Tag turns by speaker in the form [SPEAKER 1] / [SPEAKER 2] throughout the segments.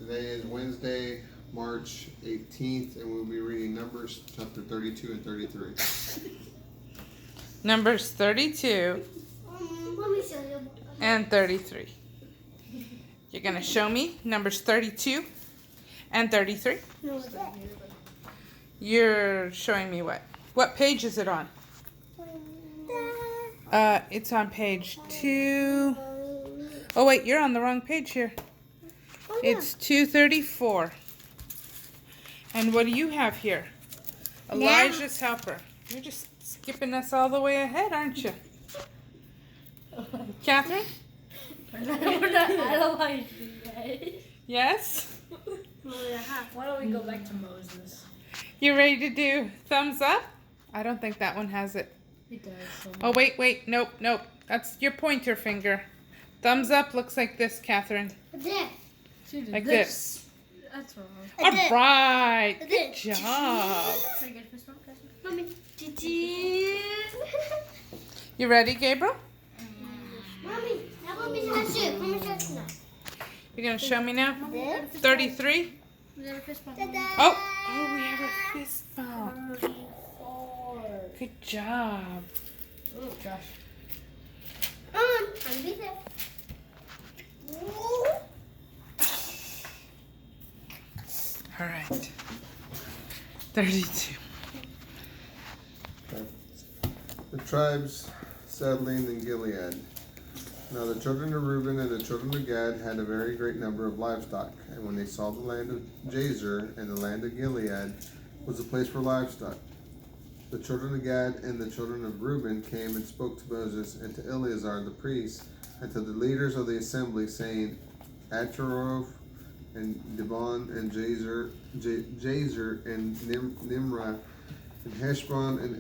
[SPEAKER 1] Today is Wednesday, March 18th, and we'll be reading Numbers chapter 32 and 33.
[SPEAKER 2] Numbers 32
[SPEAKER 3] Let me show you.
[SPEAKER 2] and 33. You're going to show me Numbers 32 and 33.
[SPEAKER 3] No, what's that?
[SPEAKER 2] You're showing me what? What page is it on? It's on page 2. Oh, wait, you're on the wrong page here. It's 234. And what do you have here? Elijah's helper. You're just skipping us all the way ahead, aren't you? Catherine?
[SPEAKER 3] I don't like you guys.
[SPEAKER 2] Yes?
[SPEAKER 4] Why don't we go back to Moses?
[SPEAKER 2] You ready to do thumbs up? I don't think that one has it.
[SPEAKER 4] It does.
[SPEAKER 2] Oh, wait. Nope. That's your pointer finger. Thumbs up looks like this, Catherine.
[SPEAKER 3] This.
[SPEAKER 2] Like this.
[SPEAKER 4] That's wrong.
[SPEAKER 2] All right.
[SPEAKER 3] I
[SPEAKER 2] Good
[SPEAKER 3] did.
[SPEAKER 2] job.
[SPEAKER 4] Can I get this one?
[SPEAKER 3] Mommy, did you?
[SPEAKER 2] You ready, Gabriel?
[SPEAKER 3] Mommy, now let me touch it. Let me touch it now.
[SPEAKER 2] You're going to show me now?
[SPEAKER 3] This.
[SPEAKER 2] 33?
[SPEAKER 4] We got a fist bump.
[SPEAKER 3] Ta-da.
[SPEAKER 2] Oh, we have a fist bump. Good job.
[SPEAKER 4] Oh, gosh.
[SPEAKER 3] I'll be there.
[SPEAKER 2] All right. 32.
[SPEAKER 1] The tribes settling in Gilead. Now the children of Reuben and the children of Gad had a very great number of livestock, and when they saw the land of Jazer and the land of Gilead was a place for livestock, the children of Gad and the children of Reuben came and spoke to Moses and to Eleazar the priest and to the leaders of the assembly, saying, Atarov and Dibon and Jazer and Nimrah and Heshbon and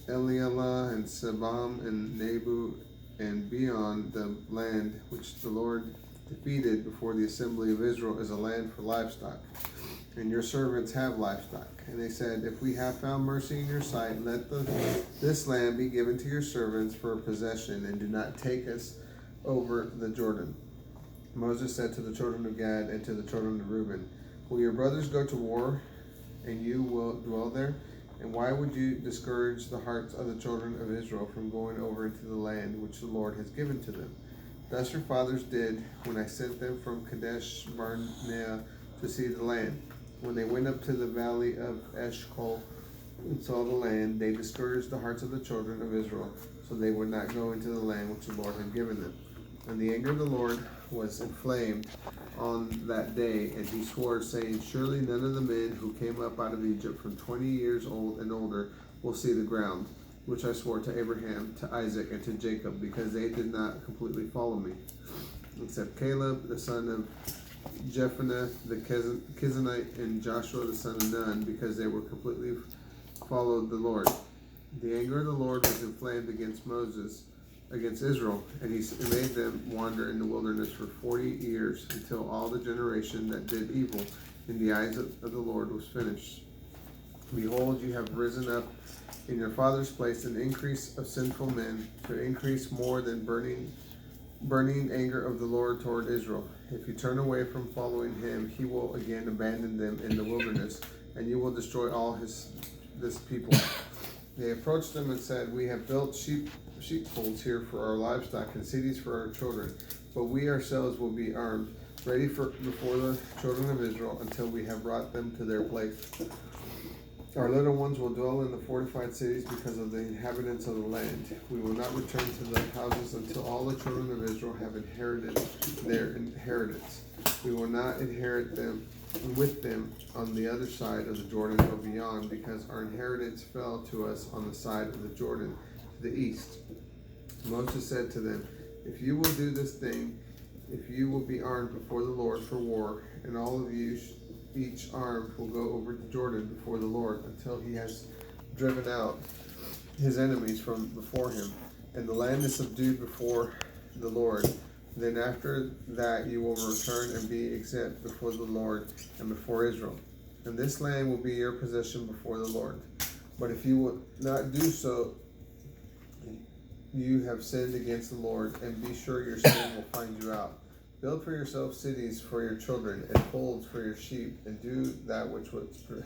[SPEAKER 1] Elialah and Sebam and Nebu and beyond the land which the Lord defeated before the assembly of Israel is a land for livestock, and your servants have livestock. And they said, if we have found mercy in your sight, let this land be given to your servants for a possession, and do not take us over the Jordan. Moses said to the children of Gad and to the children of Reuben, will your brothers go to war, and you will dwell there? And why would you discourage the hearts of the children of Israel from going over into the land which the Lord has given to them? Thus your fathers did when I sent them from Kadesh Barnea to see the land. When they went up to the valley of Eshcol and saw the land, they discouraged the hearts of the children of Israel, so they would not go into the land which the Lord had given them. And the anger of the Lord was inflamed on that day, and he swore, saying, surely none of the men who came up out of Egypt from 20 years old and older will see the ground, which I swore to Abraham, to Isaac, and to Jacob, because they did not completely follow me, except Caleb, the son of Jephunneh the Kizanite, and Joshua, the son of Nun, because they were completely followed the Lord. The anger of the Lord was inflamed against Israel, and he made them wander in the wilderness for 40 years, until all the generation that did evil in the eyes of the Lord was finished. Behold, you have risen up in your father's place an increase of sinful men, to increase more than burning anger of the Lord toward Israel. If you turn away from following him, he will again abandon them in the wilderness, and you will destroy all this people. They approached them and said, we have built sheepfolds here for our livestock and cities for our children, but we ourselves will be armed, ready before the children of Israel, until we have brought them to their place. Our little ones will dwell in the fortified cities because of the inhabitants of the land. We will not return to the houses until all the children of Israel have inherited their inheritance. We will not inherit them with them on the other side of the Jordan or beyond, because our inheritance fell to us on the side of the Jordan to the east. Moses said to them, if you will do this thing, if you will be armed before the Lord for war, and all of you each armed will go over the Jordan before the Lord until he has driven out his enemies from before him, and the land is subdued before the Lord. Then after that you will return and be exempt before the Lord and before Israel. And this land will be your possession before the Lord. But if you will not do so, you have sinned against the Lord, and be sure your sin will find you out. Build for yourselves cities for your children, and folds for your sheep, and do that which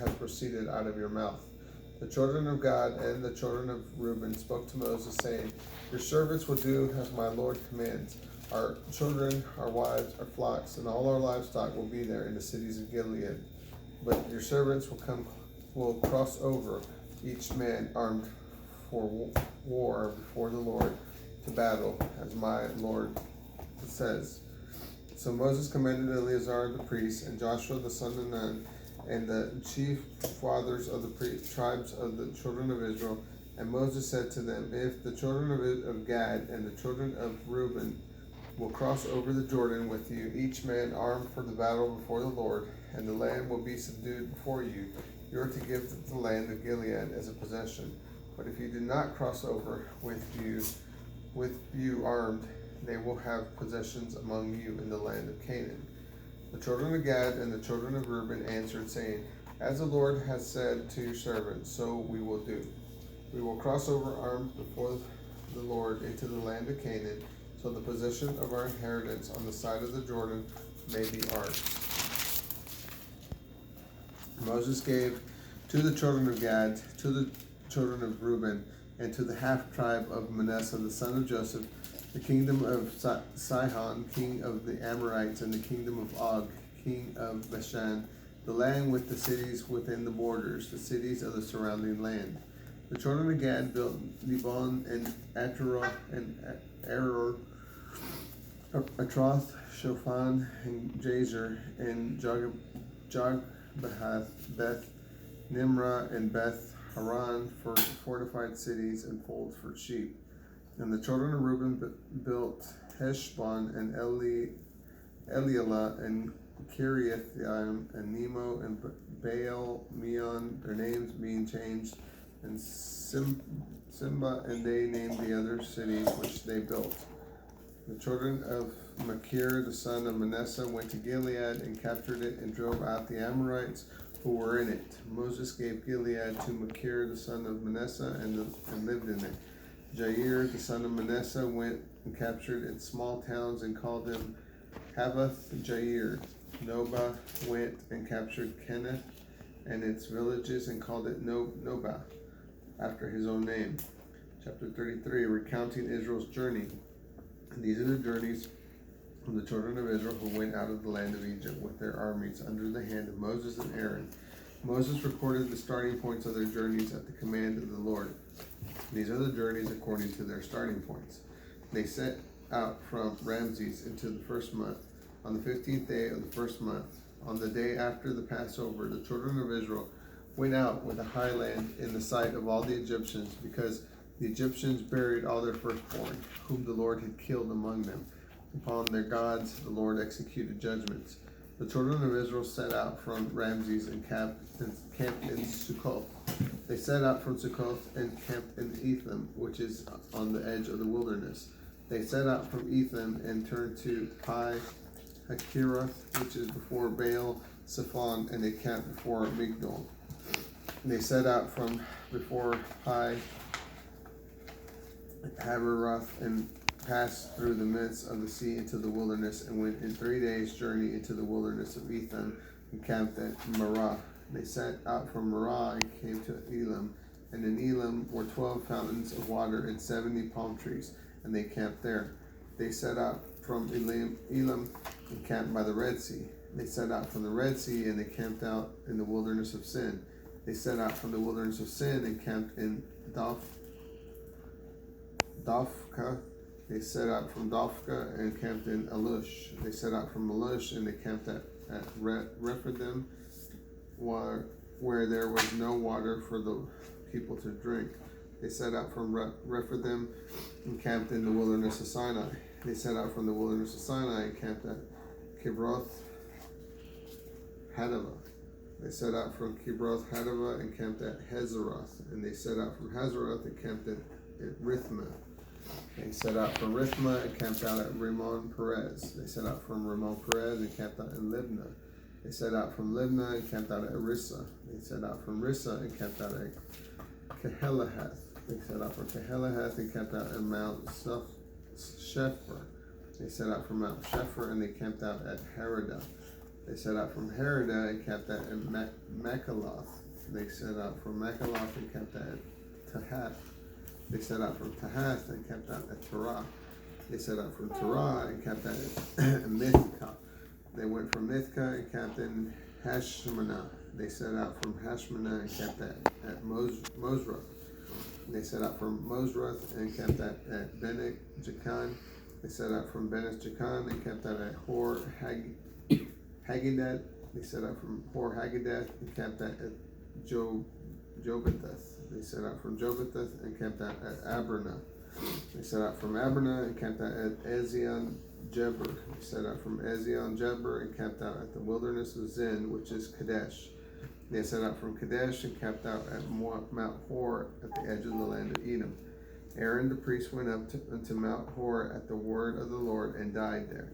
[SPEAKER 1] has proceeded out of your mouth. The children of Gad and the children of Reuben spoke to Moses, saying, Your servants will do as my Lord commands. Our children, our wives, our flocks, and all our livestock will be there in the cities of Gilead. But your servants will cross over, each man armed for war before the Lord to battle, as my Lord says. So Moses commanded Eleazar the priest, and Joshua the son of Nun, and the chief fathers of the tribes of the children of Israel. And Moses said to them, If the children of Gad and the children of Reuben will cross over the Jordan with you, each man armed for the battle before the Lord, and the land will be subdued before you, you are to give the land of Gilead as a possession. But if you do not cross over with you armed, they will have possessions among you in the land of Canaan. The children of Gad and the children of Reuben answered, saying, As the Lord has said to your servants, so we will do. We will cross over armed before the Lord into the land of Canaan, so the possession of our inheritance on the side of the Jordan may be ours. Moses gave to the children of Gad, to the children of Reuben, and to the half-tribe of Manasseh, the son of Joseph, the kingdom of Sihon, king of the Amorites, and the kingdom of Og, king of Bashan, the land with the cities within the borders, the cities of the surrounding land. The children of Gad built Dibon and Ataroth and Aror, Atroth, Shofan, and Jazer, and Jogbahath, Beth Nimrah, and Beth Haran for fortified cities and folds for sheep. And the children of Reuben built Heshbon and Elialah and Kiriathaim and Nemo and Baal Meon, their names being changed, and Simba, and they named the other cities which they built. The children of Machir, the son of Manasseh, went to Gilead and captured it and drove out the Amorites who were in it. Moses gave Gilead to Machir, the son of Manasseh, and lived in it. Jair, the son of Manasseh, went and captured its small towns and called them Havoth Jair. Nobah went and captured Kenneth and its villages and called it Nobah, after his own name. Chapter 33, recounting Israel's journey. And these are the journeys of the children of Israel who went out of the land of Egypt with their armies under the hand of Moses and Aaron. Moses recorded the starting points of their journeys at the command of the Lord. These are the journeys according to their starting points. They set out from Ramses into the first month. On the 15th day of the first month, on the day after the Passover, the children of Israel went out with a high land in the sight of all the Egyptians, because the Egyptians buried all their firstborn, whom the Lord had killed among them. Upon their gods the Lord executed judgments. The children of Israel set out from Ramses and camped in Succoth. They set out from Succoth and camped in Etham, which is on the edge of the wilderness. They set out from Etham and turned to Pi Hakiroth, which is before Baal Zephon, and they camped before Migdol. They set out from before Pi Haberoth and passed through the midst of the sea into the wilderness, and went in 3 days' journey into the wilderness of Etham and camped at Marah. They set out from Marah and came to Elam, and in Elam were 12 fountains of water and 70 palm trees, and they camped there. They set out from Elam and camped by the Red Sea. They set out from the Red Sea and they camped out in the wilderness of Sin. They set out from the wilderness of Sin and camped in Dophka. They set out from Dophka and camped in Alush. They set out from Alush and they camped at Rephidim, where there was no water for the people to drink. They set out from Rephidim and camped in the wilderness of Sinai. They set out from the wilderness of Sinai and camped at Kibroth Hadavah. They set out from Kibroth Hadavah and camped at Hazeroth. And they set out from Hazeroth and camped at Rithmah. They set out from Rithmah and camped out at Rimmon Perez. They set out from Rimmon Perez and camped out in Libnah. They set out from Libnah and camped out at Rissa. They set out from Rissa and camped out at Kehelahath. They set out from Kehelahath and camped out at Mount Shepher. They set out from Mount Shepher, and they camped out at Haradah. They set out from Haradah and camped out at Machaloth. They set out from Machaloth and camped out at Tahath. They set out from Tahath and camped out at Terah. They set out from Terah and camped out at Mithkah. They went from Mithkah and camped in Hashmanah. They set out from Hashmanah and camped at Mosra. They set out from Mosra and camped at Bene Jacan. They set out from Bene Jacan and camped out at Hor Haggadath. They set out from Hor Haggadath and camped out at Jobatheth. They set out from Jobatheth and camped out at Abranah. They set out from Abranah and camped out at Ezion Geber. They set out from Ezion Geber and camped out at the wilderness of Zin, which is Kadesh. They set out from Kadesh and camped out at Mount Hor at the edge of the land of Edom. Aaron the priest went up unto Mount Hor at the word of the Lord and died there.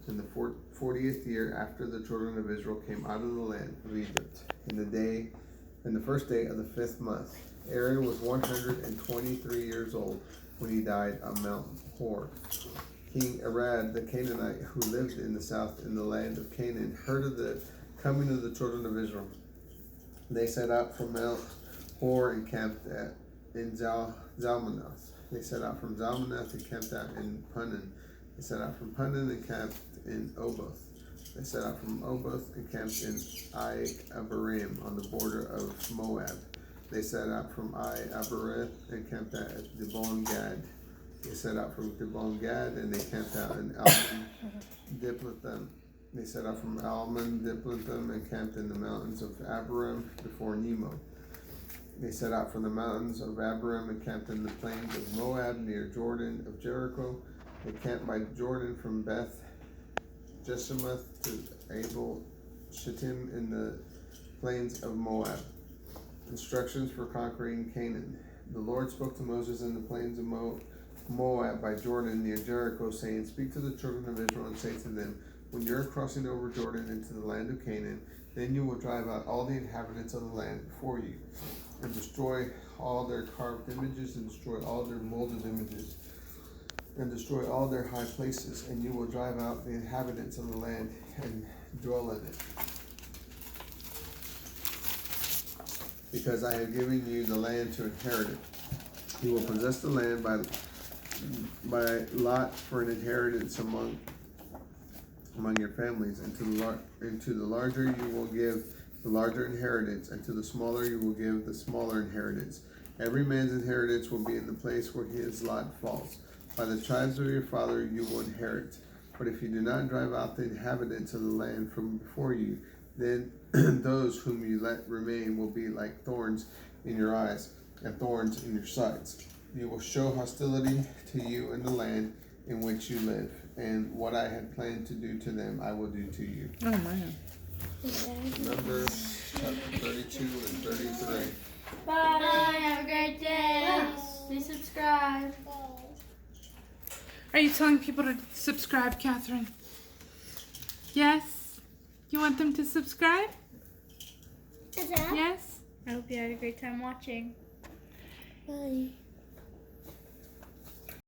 [SPEAKER 1] In the 40th year after the children of Israel came out of the land of Egypt, in the first day of the 5th month, Aaron was 123 years old when he died on Mount Hor. King Arad the Canaanite, who lived in the south in the land of Canaan, heard of the coming of the children of Israel. They set out from Mount Hor and camped in Zalmanath. They set out from Zalmanath and camped out in Punan. They set out from Punan and camped in Oboth. They set out from Oboth and camped in Abarim on the border of Moab. They set out from Abareth and camped out at Dibon Gad. They set out from Dibon Gad and they camped out in Almon Diplotham. They set out from Almon Diplotham and camped in the mountains of Abarim before Nemo. They set out from the mountains of Abarim and camped in the plains of Moab near Jordan of Jericho. They camped by Jordan from Beth Jeshimoth to Abel Shittim in the plains of Moab. Instructions for conquering Canaan. The Lord spoke to Moses in the plains of Moab by Jordan near Jericho, saying, Speak to the children of Israel and say to them, When you are crossing over Jordan into the land of Canaan, then you will drive out all the inhabitants of the land before you, and destroy all their carved images, and destroy all their molded images, and destroy all their high places, and you will drive out the inhabitants of the land and dwell in it. Because I have given you the land to inherit it. You will possess the land by lot for an inheritance among your families, and to the larger you will give the larger inheritance, and to the smaller you will give the smaller inheritance. Every man's inheritance will be in the place where his lot falls. By the tribes of your father you will inherit. But if you do not drive out the inhabitants of the land from before you, then those whom you let remain will be like thorns in your eyes and thorns in your sides. You will show hostility to you in the land in which you live, and what I had planned to do to them I will do to you.
[SPEAKER 2] Oh man.
[SPEAKER 1] Numbers chapter 32 and 33.
[SPEAKER 4] Bye. Have a great day. Please subscribe.
[SPEAKER 2] Are you telling people to subscribe, Catherine? Yes? You want them to subscribe? Yes?
[SPEAKER 4] I hope you had a great time watching.
[SPEAKER 3] Bye.